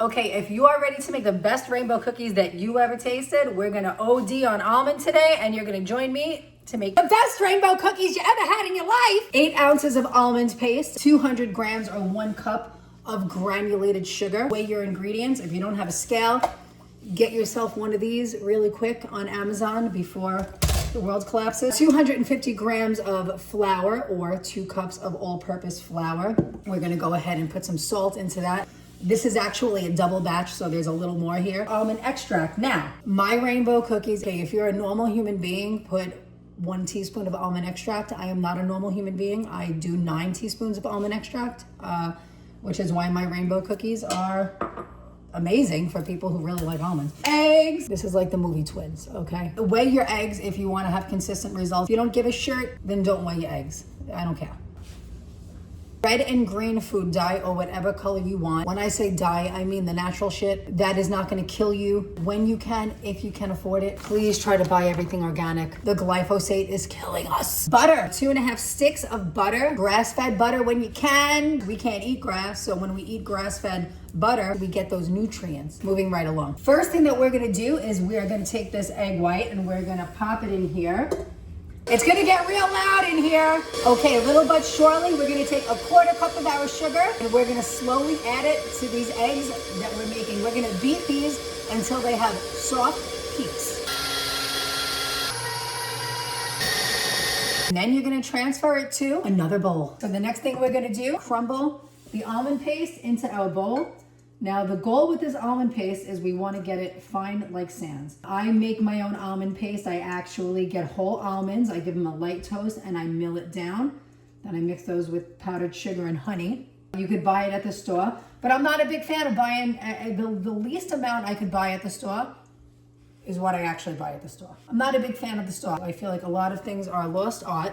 Okay, if you are ready to make the best rainbow cookies that you ever tasted, we're gonna OD on almond today, and you're gonna join me to make the best rainbow cookies you ever had in your life. 8 ounces of almond paste, 200 grams or 1 cup of granulated sugar. Weigh your ingredients. If you don't have a scale, get yourself one of these really quick on Amazon before the world collapses. 250 grams of flour or 2 cups of all-purpose flour. We're gonna go ahead and put some salt into that. This is actually a double batch, so there's a little more here. Almond extract. Now, my rainbow cookies, okay, if you're a normal human being, put 1 teaspoon of almond extract. I am not a normal human being. I do 9 teaspoons of almond extract, which is why my rainbow cookies are amazing for people who really like almonds. Eggs. This is like the movie Twins, okay? Weigh your eggs if you want to have consistent results. If you don't give a shirt, then don't weigh your eggs. I don't care. Red and green food dye or whatever color you want. When I say dye, I mean the natural shit. That is not gonna kill you. When you can, if you can afford it, please try to buy everything organic. The glyphosate is killing us. Butter, 2.5 sticks of butter. Grass-fed butter when you can. We can't eat grass, so when we eat grass-fed butter, we get those nutrients. Moving right along. First thing that we're gonna do is we are gonna take this egg white and we're gonna pop it in here. It's gonna get real loud in here. Okay, little but surely, we're gonna take 1/4 cup of our sugar and we're gonna slowly add it to these eggs that we're making. We're gonna beat these until they have soft peaks. And then you're gonna transfer it to another bowl. So the next thing we're gonna do, crumble the almond paste into our bowl. Now the goal with this almond paste is we want to get it fine like sands. I make my own almond paste. I actually get whole almonds. I give them a light toast and I mill it down. Then I mix those with powdered sugar and honey. You could buy it at the store, but I'm not a big fan of buying, the least amount I could buy at the store is what I actually buy at the store. I'm not a big fan of the store. I feel like a lot of things are lost art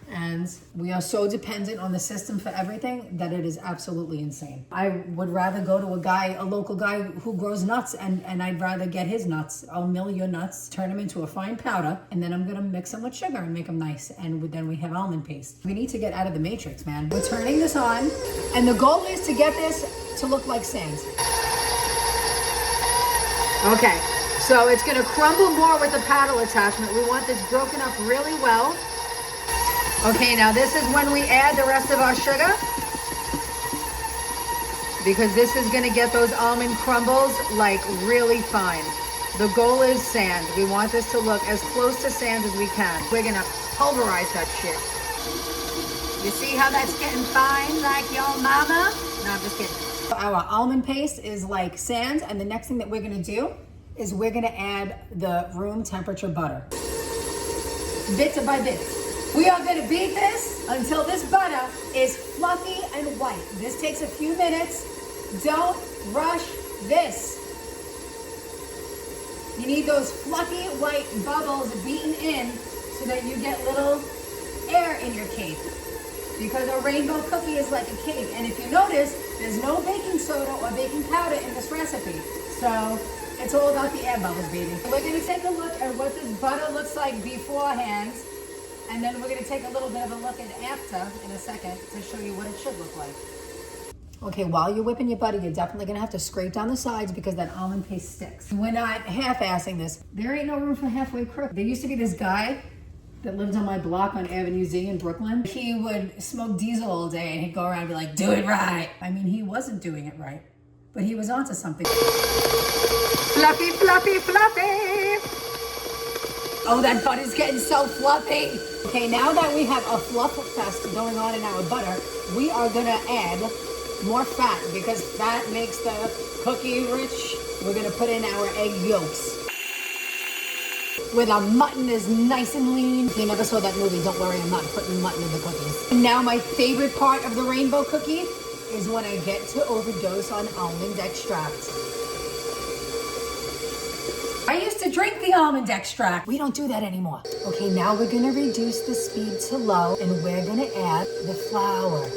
and we are so dependent on the system for everything that it is absolutely insane. I would rather go to a local guy who grows nuts and I'd rather get his nuts. I'll mill your nuts, turn them into a fine powder, and then I'm gonna mix them with sugar and make them nice. And then we have almond paste. We need to get out of the matrix, man. We're turning this on and the goal is to get this to look like sand. Okay, so it's gonna crumble more with the paddle attachment. We want this broken up really well. Okay, now this is when we add the rest of our sugar because this is gonna get those almond crumbles like really fine. The goal is sand. We want this to look as close to sand as we can. We're gonna pulverize that shit. You see how that's getting fine like your mama? No, I'm just kidding. Our almond paste is like sand, and the next thing that we're gonna do is we're gonna add the room temperature butter. Bit by bit. We are gonna beat this until this butter is fluffy and white. This takes a few minutes. Don't rush this. You need those fluffy white bubbles beaten in so that you get little air in your cake. Because a rainbow cookie is like a cake. And if you notice, there's no baking soda or baking powder in this recipe. So it's all about the air bubbles, baby. We're gonna take a look at what this butter looks like beforehand. And then we're gonna take a little bit of a look at after in a second to show you what it should look like. Okay, while you're whipping your butter, you're definitely gonna have to scrape down the sides because that almond paste sticks. We're not half-assing this. There ain't no room for halfway crook. There used to be this guy that lived on my block on Avenue Z in Brooklyn. He would smoke diesel all day and he'd go around and be like, do it right. I mean, he wasn't doing it right, but he was onto something. Fluffy, fluffy, fluffy. Oh, that butter's getting so fluffy. Okay, now that we have a fluff fest going on in our butter, we are gonna add more fat because fat makes the cookie rich. We're gonna put in our egg yolks. Where the mutton is nice and lean. If you never saw that movie, don't worry, I'm not putting mutton in the cookies. And now my favorite part of the rainbow cookie is when I get to overdose on almond extract. I used to drink the almond extract. We don't do that anymore. Okay, now we're gonna reduce the speed to low and we're gonna add the flour.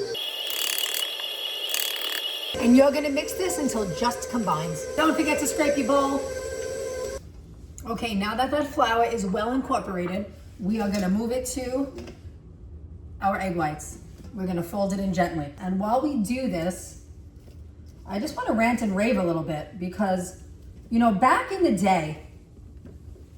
And you're gonna mix this until it just combines. Don't forget to scrape your bowl. Okay, now that that flour is well incorporated, we are gonna move it to our egg whites. We're gonna fold it in gently. And while we do this, I just want to rant and rave a little bit because, back in the day,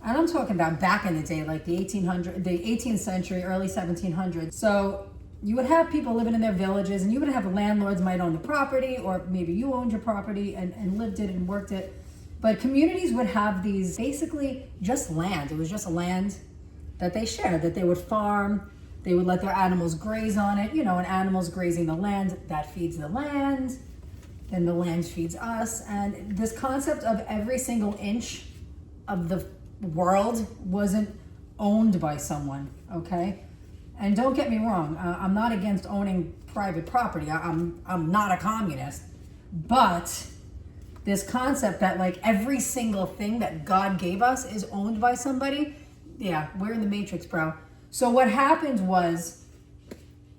and I'm talking about back in the day, like the 18th century, early 1700s. So you would have people living in their villages, and you would have landlords might own the property, or maybe you owned your property and lived it and worked it. But communities would have these basically just land. It was just land that they shared, that they would farm. They would let their animals graze on it. And animals grazing the land, that feeds the land. Then the land feeds us. And this concept of every single inch of the world wasn't owned by someone, okay? And don't get me wrong, I'm not against owning private property. I'm not a communist. But this concept that like every single thing that God gave us is owned by somebody, yeah, we're in the matrix, bro. So what happened was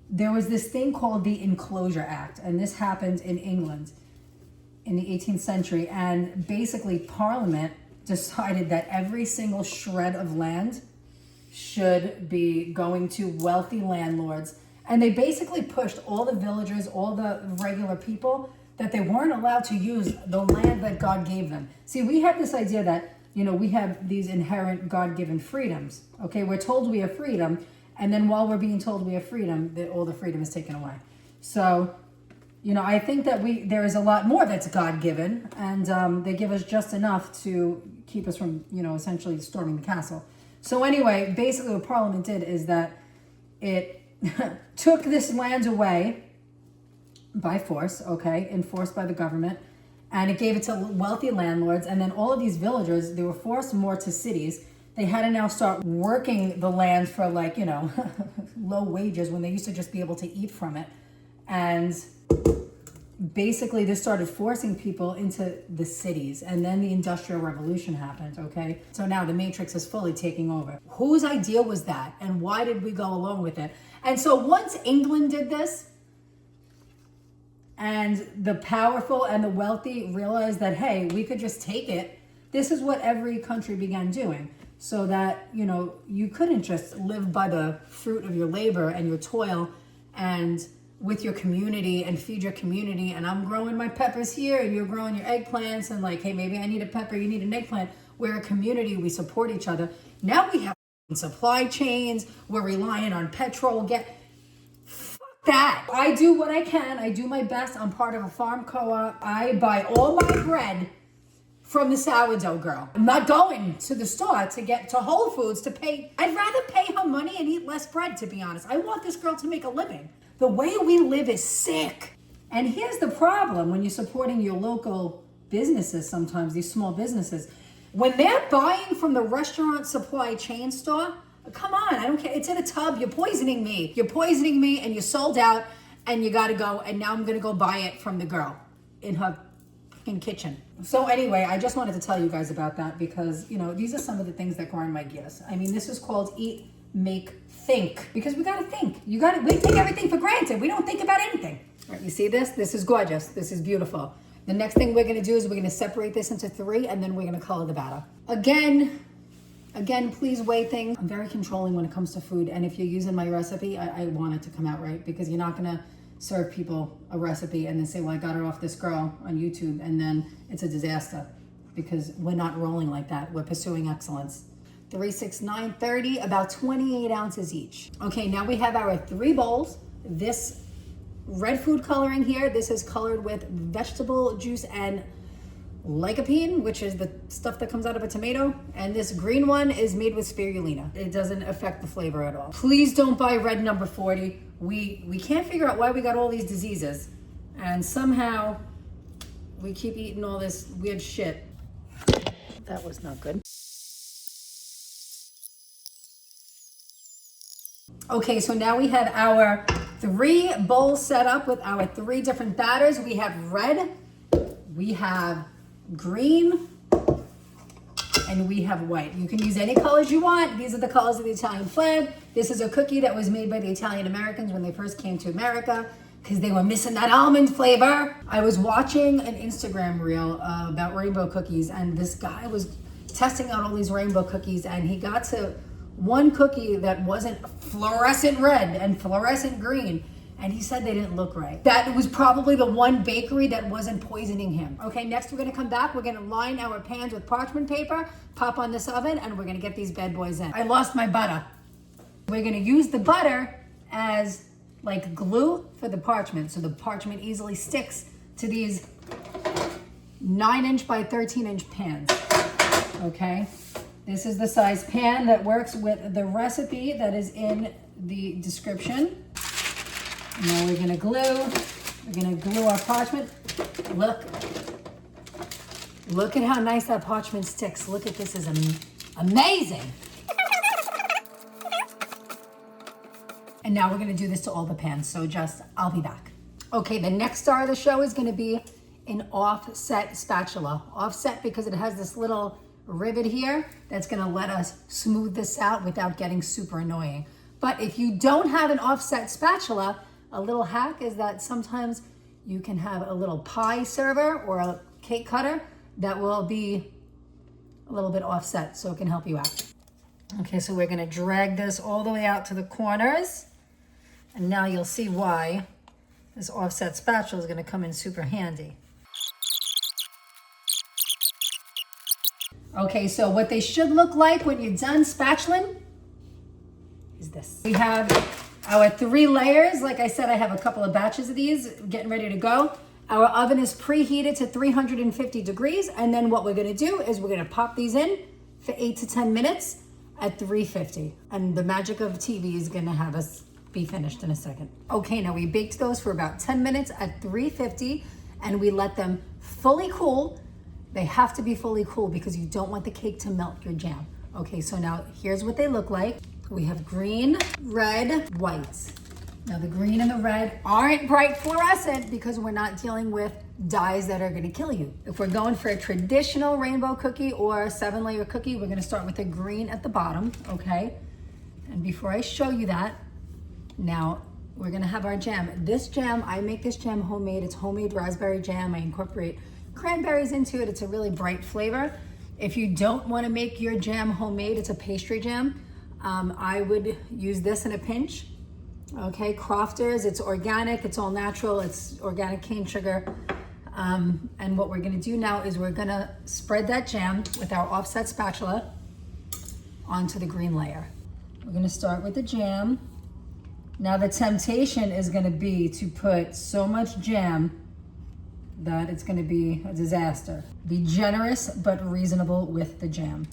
there was this thing called the Enclosure Act, and this happened in England in the 18th century. And basically Parliament decided that every single shred of land should be going to wealthy landlords. And they basically pushed all the villagers, all the regular people, that they weren't allowed to use the land that God gave them. See, we have this idea that, we have these inherent God-given freedoms. Okay, we're told we have freedom, and then while we're being told we have freedom, all the freedom is taken away. So, I think that there is a lot more that's God-given, and they give us just enough to keep us from, essentially storming the castle. So anyway, basically what Parliament did is that it took this land away by force, okay, enforced by the government, and it gave it to wealthy landlords. And then all of these villagers, they were forced more to cities. They had to now start working the land for low wages when they used to just be able to eat from it. And basically this started forcing people into the cities, and then the Industrial Revolution happened, okay? So now the Matrix is fully taking over. Whose idea was that, and why did we go along with it? And so once England did this, and the powerful and the wealthy realized that, hey, we could just take it, this is what every country began doing, so that, you couldn't just live by the fruit of your labor and your toil and with your community and feed your community. And I'm growing my peppers here and you're growing your eggplants, and hey, maybe I need a pepper, you need an eggplant. We're a community, we support each other. Now we have supply chains, we're relying on petrol. Fuck that. I do what I can, I do my best. I'm part of a farm co-op. I buy all my bread from the sourdough girl. I'm not going to the store to get to Whole Foods to pay. I'd rather pay her money and eat less bread, to be honest. I want this girl to make a living. The way we live is sick. And here's the problem when you're supporting your local businesses, sometimes these small businesses. When they're buying from the restaurant supply chain store, come on, I don't care. It's in a tub. You're poisoning me. You're poisoning me, and you're sold out, and you got to go. And now I'm going to go buy it from the girl in her fucking kitchen. So anyway, I just wanted to tell you guys about that because, these are some of the things that grind my gears. I mean, this is called eat, make, think, because we got to think. We take everything for granted. We don't think about anything. All right, you see this? This is gorgeous. This is beautiful. The next thing we're going to do is we're going to separate this into 3, and then we're going to color the batter. Again, please weigh things. I'm very controlling when it comes to food, and if you're using my recipe, I want it to come out right, because you're not going to serve people a recipe and then say, well, I got it off this girl on YouTube, and then it's a disaster, because we're not rolling like that. We're pursuing excellence. 3, 6, 9, 30, about 28 ounces each. Okay, now we have our 3 bowls. This red food coloring here, this is colored with vegetable juice and lycopene, which is the stuff that comes out of a tomato. And this green one is made with spirulina. It doesn't affect the flavor at all. Please don't buy red number 40. We can't figure out why we got all these diseases, and somehow we keep eating all this weird shit. That was not good. Okay, so now we have our 3 bowls set up with our 3 different batters. We have red, we have green, and we have white. You can use any colors you want. These are the colors of the Italian flag. This is a cookie that was made by the Italian Americans when they first came to America, because they were missing that almond flavor. I was watching an Instagram reel about rainbow cookies, and this guy was testing out all these rainbow cookies, and he got to one cookie that wasn't fluorescent red and fluorescent green, and he said they didn't look right. That was probably the one bakery that wasn't poisoning him. Okay, next we're gonna come back. We're gonna line our pans with parchment paper, pop on this oven, and we're gonna get these bad boys in. I lost my butter. We're gonna use the butter as like glue for the parchment, so the parchment easily sticks to these 9-inch by 13-inch pans. Okay, this is the size pan that works with the recipe that is in the description. Now we're gonna glue our parchment. Look at how nice that parchment sticks. Look at this, is amazing. And now we're gonna do this to all the pans, so I'll be back. Okay, the next star of the show is gonna be an offset spatula. Offset because it has this little rivet here that's gonna let us smooth this out without getting super annoying. But if you don't have an offset spatula, a little hack is that sometimes you can have a little pie server or a cake cutter that will be a little bit offset, so it can help you out. Okay, so we're gonna drag this all the way out to the corners. And now you'll see why this offset spatula is gonna come in super handy. Okay, so what they should look like when you're done spatulaing is this. We have our 3 layers. Like I said, I have a couple of batches of these getting ready to go. Our oven is preheated to 350 degrees. And then what we're gonna do is we're gonna pop these in for 8 to 10 minutes at 350. And the magic of TV is gonna have us be finished in a second. Okay, now we baked those for about 10 minutes at 350 and we let them fully cool. They have to be fully cool because you don't want the cake to melt your jam. Okay, so now here's what they look like. We have green, red, white. Now the green and the red aren't bright fluorescent because we're not dealing with dyes that are gonna kill you. If we're going for a traditional rainbow cookie or a 7-layer cookie, we're gonna start with the green at the bottom, okay? And before I show you that, now we're gonna have our jam. This jam, I make this jam homemade. It's homemade raspberry jam. I incorporate cranberries into it. It's a really bright flavor. If you don't wanna make your jam homemade, it's a pastry jam. I would use this in a pinch. Okay, Crofters, it's organic, it's all natural, it's organic cane sugar. And what we're gonna do now is we're gonna spread that jam with our offset spatula onto the green layer. We're gonna start with the jam. Now the temptation is gonna be to put so much jam that it's gonna be a disaster. Be generous but reasonable with the jam.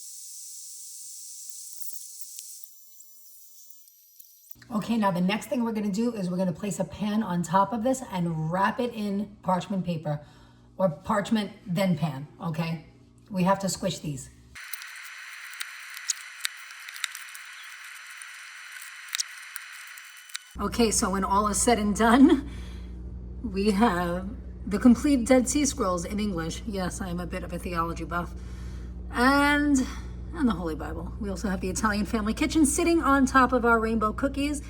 Okay, now the next thing we're gonna do is we're gonna place a pan on top of this and wrap it in parchment paper, or parchment then pan, okay? We have to squish these. Okay, so when all is said and done, we have the complete Dead Sea Scrolls in English. Yes, I am a bit of a theology buff. And the Holy Bible. We also have the Italian Family Kitchen sitting on top of our rainbow cookies.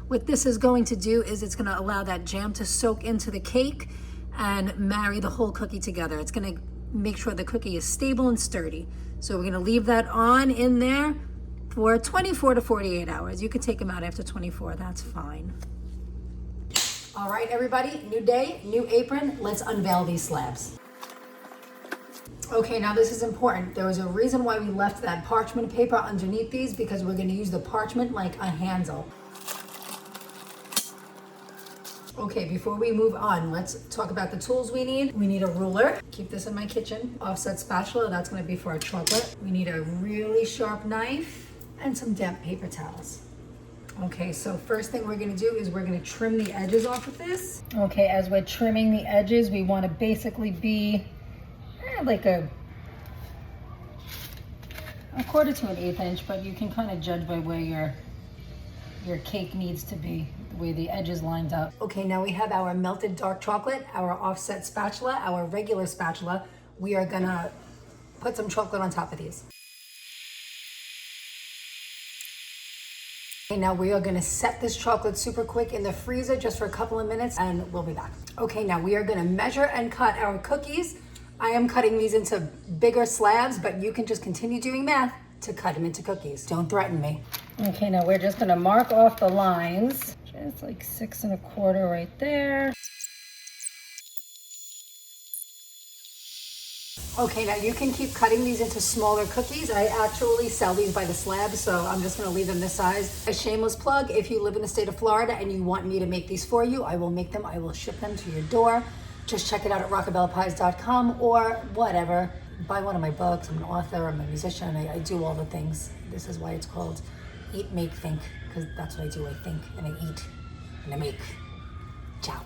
What this is going to do is it's going to allow that jam to soak into the cake and marry the whole cookie together. It's going to make sure the cookie is stable and sturdy. So we're going to leave that on in there for 24 to 48 hours. You could take them out after 24, that's fine. All right, everybody, new day, new apron. Let's unveil these slabs. Okay, now this is important. There was a reason why we left that parchment paper underneath these, because we're gonna use the parchment like a handle. Okay, before we move on, let's talk about the tools we need. We need a ruler. Keep this in my kitchen. Offset spatula, that's gonna be for our chocolate. We need a really sharp knife and some damp paper towels. Okay, so first thing we're gonna do is we're gonna trim the edges off of this. Okay, as we're trimming the edges, we wanna basically be like a 1/4 to an 1/8 inch, but you can kind of judge by where your cake needs to be, the way the edges lined up. Okay, now we have our melted dark chocolate, our offset spatula, our regular spatula. We are gonna put some chocolate on top of these. Okay, now we are gonna set this chocolate super quick in the freezer just for a couple of minutes and we'll be back. Okay, now we are gonna measure and cut our cookies. I am cutting these into bigger slabs, but you can just continue doing math to cut them into cookies. Don't threaten me. Okay, now we're just gonna mark off the lines It's like 6 1/4 right there. Okay, now you can keep cutting these into smaller cookies. I actually sell these by the slab, so I'm just gonna leave them this size. A shameless plug, if you live in the state of Florida and you want me to make these for you, I will make them, I will ship them to your door. Just check it out at rockabellpies.com or whatever. Buy one of my books. I'm an author, I'm a musician, I do all the things. This is why it's called Eat, Make, Think, because that's what I do. I think and I eat and I make. Ciao.